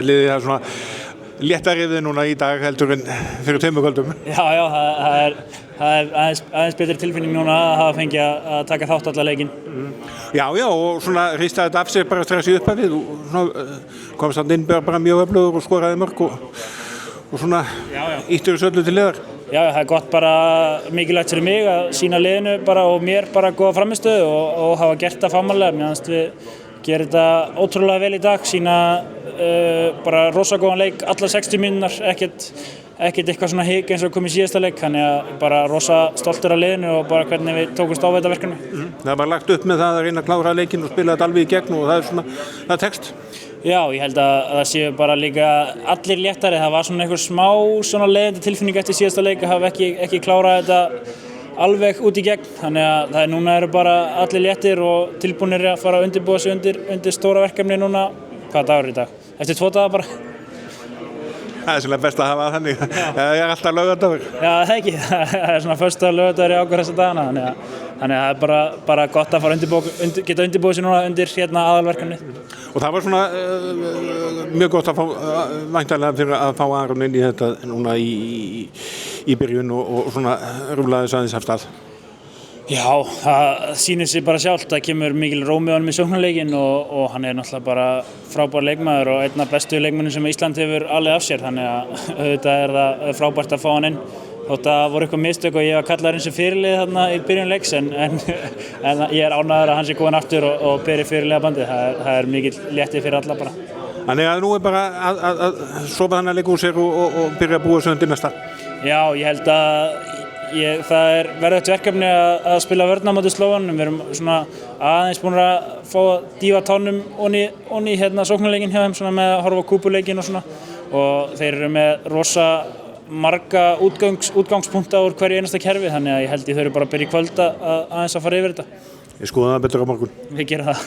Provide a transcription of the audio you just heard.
Liðið er svona léttari við núna í dag heldur en fyrir 2 kvöldum. Já, það er aðeins betri tilfinning núna að hafa fengið að taka þátt alla leikinn. Já, og svona hristaði þetta af sér bara strax í upphafið og svona komst hann inn bara mjög öflugur og skoraði mörk og svona ýttur þessu öllu til liðar. Já, það er gott bara mikilvægt fyrir mig að sýna liðinu bara og mér bara góða frammistöðu og hafa gert það fagmannlega. Mér finnst við gera þetta ótrúlega vel í dag, sýna bara rosa góðan leik allar 60 mínútur, ekkert eitthvað svona hik eins og kom í síðasta leik, þannig að bara rosa stoltur af liðinu og bara hvernig við tókumst á þetta verkefni. Það var lagt upp með það að reyna að klára leikinn og spila þetta alveg í gegn og það er svona, það tekst. Já, ég held að það séu bara líka allir léttari, það var svona einhver smá svona leiðindi tilfinning eftir síðasta leik að hafa ekki klárað þetta alveg út í gegn, þannig að það núna eru bara allir léttir og tilbúnir að fara að undirbúa sig undir stóra verkefni núna. Hvaða dagur er í dag? Eftir 2 daga bara. Það er svolítið best að hafa það þannig. Það er alltaf laugardagur. Já, það ekki. Það er svona föstudagur, laugardagur í ákveð þessa dagana, þannig að það er bara gott að fara geta undirbúið sig núna undir aðalverkefni. Og það var svona mjög gott að fá væntanlega fyrir að fá Aron inn í þetta núna í byrjun og svona rúlaði þess aðeins af stað. Já, það sýnir sig bara sjálft, það kemur mikil rómi á honum í sóknarleikinn og hann er náttúrulega bara frábær leikmaður og einn af bestu leikmönnum sem Ísland hefur alveg af sér, þannig að auðvitað er það frábært að fá hann inn. Þótt að það voru eitthvað mistök og ég var kallaður eins og fyrirlið þarna í byrjun leiks en ég er ánægður að hann sé kominn aftur og beri fyrirliða bandið, það er mikil létti fyrir alla bara. Þannig að nú er bara að sofa þannig að leika úr sér og byrja að búa sig undir næsta. Já, ég held að það er verðugt verkefni að spila vörn á móti Slóvenum. Við erum svona aðeins búin að fá að dýfa tánum onni sóknarleikinn hjá þeim svona með að horfa á kúpuleikinn og svona og þeir eru með rosa marga útgangspunkta úr hverju einasta kerfi, þannig að ég held þau eru bara að byrja í kvöld að aðeins að fara yfir þetta. Ég skoða það betur á morgun. Við gerum það.